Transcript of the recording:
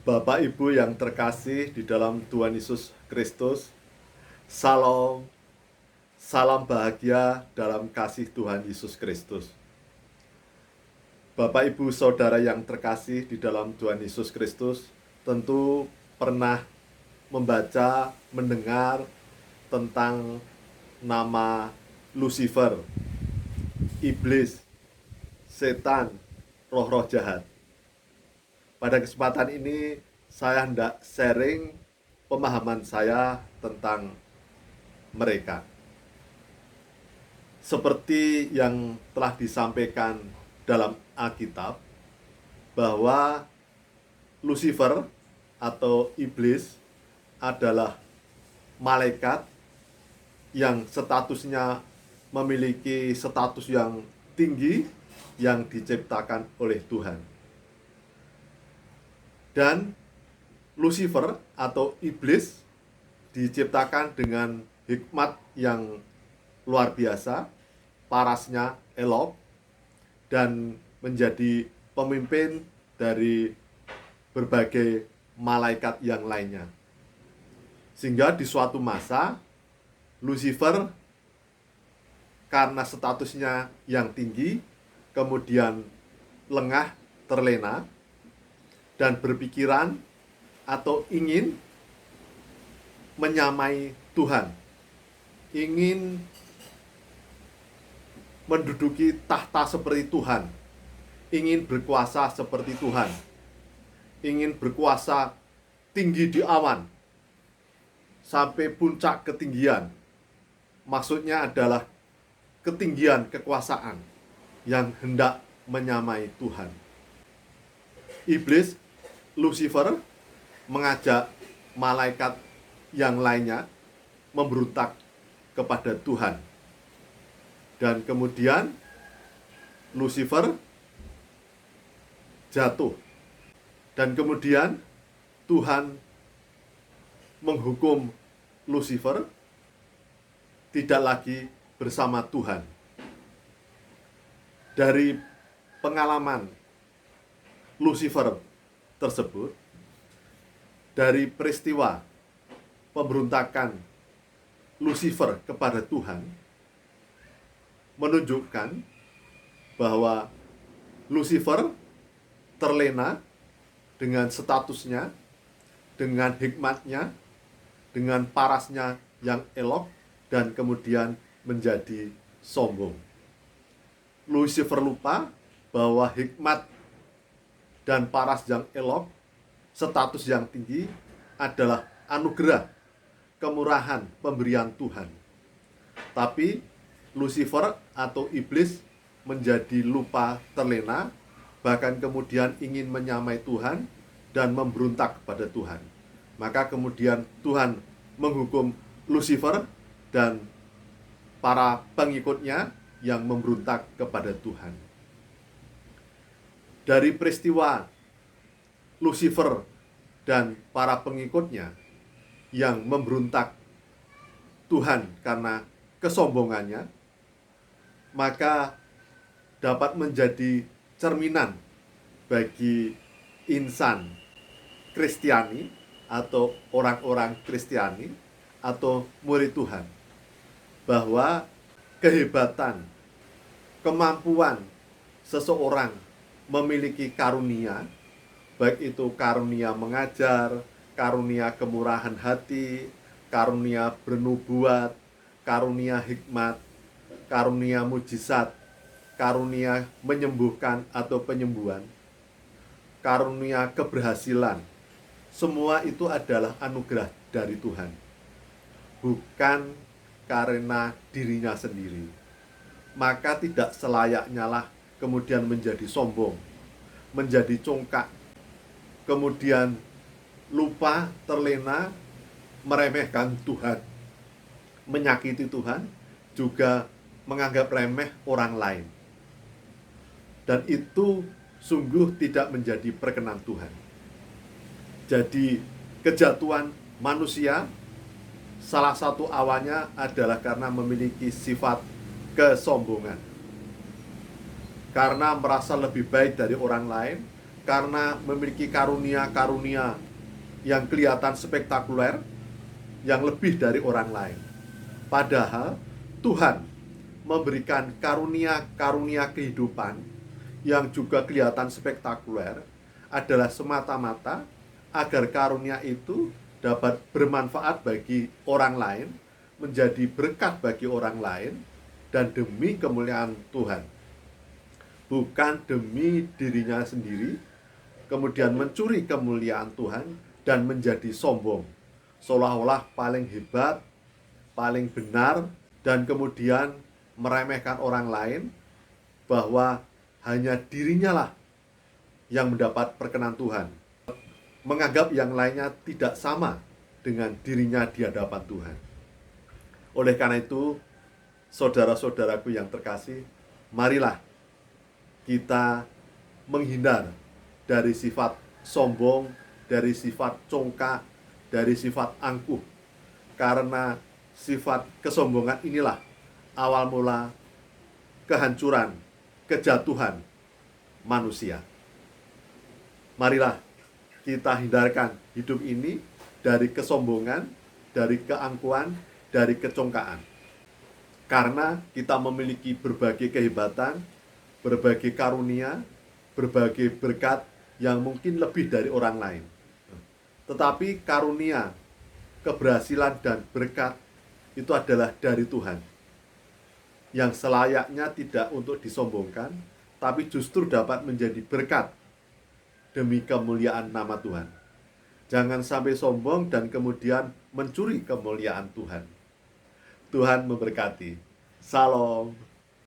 Bapak Ibu yang terkasih di dalam Tuhan Yesus Kristus, Salam, salam bahagia dalam kasih Tuhan Yesus Kristus. Bapak Ibu Saudara yang terkasih di dalam Tuhan Yesus Kristus, tentu pernah membaca, mendengar tentang nama Lucifer, iblis, setan, roh-roh jahat. Pada kesempatan ini saya hendak sharing pemahaman saya tentang mereka. Seperti yang telah disampaikan dalam Alkitab, bahwa Lucifer atau iblis adalah malaikat yang statusnya memiliki status yang tinggi yang diciptakan oleh Tuhan. Dan Lucifer atau iblis diciptakan dengan hikmat yang luar biasa, parasnya elok, dan menjadi pemimpin dari berbagai malaikat yang lainnya. Sehingga di suatu masa, Lucifer karena statusnya yang tinggi, kemudian lengah, terlena, dan berpikiran atau ingin menyamai Tuhan, ingin menduduki tahta seperti Tuhan, ingin berkuasa seperti Tuhan, ingin berkuasa tinggi di awan sampai puncak ketinggian. Maksudnya adalah ketinggian kekuasaan yang hendak menyamai Tuhan. Iblis, Lucifer, mengajak malaikat yang lainnya memberontak kepada Tuhan. Dan kemudian Lucifer jatuh. Dan kemudian Tuhan menghukum Lucifer tidak lagi bersama Tuhan. Dari pengalaman Lucifer tersebut, dari peristiwa pemberontakan Lucifer kepada Tuhan, menunjukkan bahwa Lucifer terlena dengan statusnya, dengan hikmatnya, dengan parasnya yang elok, dan kemudian menjadi sombong. Lucifer lupa bahwa hikmat dan paras yang elok, status yang tinggi adalah anugerah, kemurahan, pemberian Tuhan. Tapi Lucifer atau iblis menjadi lupa, terlena, bahkan kemudian ingin menyamai Tuhan dan memberontak kepada Tuhan. Maka kemudian Tuhan menghukum Lucifer dan para pengikutnya yang memberontak kepada Tuhan. Dari peristiwa Lucifer dan para pengikutnya yang memberontak Tuhan karena kesombongannya, maka dapat menjadi cerminan bagi insan Kristiani atau orang-orang Kristiani atau murid Tuhan, bahwa kehebatan, kemampuan seseorang memiliki karunia, baik itu karunia mengajar, karunia kemurahan hati, karunia bernubuat, karunia hikmat, karunia mujizat, karunia menyembuhkan atau penyembuhan, karunia keberhasilan. Semua itu adalah anugerah dari Tuhan, bukan karena dirinya sendiri. Maka tidak selayaknya lah kemudian menjadi sombong, menjadi congkak, kemudian lupa, terlena, meremehkan Tuhan, menyakiti Tuhan, juga menganggap remeh orang lain. Dan itu sungguh tidak menjadi perkenan Tuhan. Jadi kejatuhan manusia salah satu awalnya adalah karena memiliki sifat kesombongan. Karena merasa lebih baik dari orang lain, karena memiliki karunia-karunia yang kelihatan spektakuler, yang lebih dari orang lain. Padahal Tuhan memberikan karunia-karunia kehidupan yang juga kelihatan spektakuler adalah semata-mata agar karunia itu dapat bermanfaat bagi orang lain, menjadi berkat bagi orang lain, dan demi kemuliaan Tuhan. Bukan demi dirinya sendiri, kemudian mencuri kemuliaan Tuhan dan menjadi sombong, seolah-olah paling hebat, paling benar, dan kemudian meremehkan orang lain, bahwa hanya dirinya lah yang mendapat perkenan Tuhan, menganggap yang lainnya tidak sama dengan dirinya di hadapan Tuhan. Oleh karena itu, saudara-saudaraku yang terkasih, marilah kita menghindar dari sifat sombong, dari sifat congkak, dari sifat angkuh. Karena sifat kesombongan inilah awal mula kehancuran, kejatuhan manusia. Marilah kita hindarkan hidup ini dari kesombongan, dari keangkuhan, dari kecongkaan. Karena kita memiliki berbagai kehebatan, berbagai karunia, berbagai berkat yang mungkin lebih dari orang lain. Tetapi karunia, keberhasilan, dan berkat itu adalah dari Tuhan, yang selayaknya tidak untuk disombongkan, tapi justru dapat menjadi berkat demi kemuliaan nama Tuhan. Jangan sampai sombong dan kemudian mencuri kemuliaan Tuhan. Tuhan memberkati. Salam.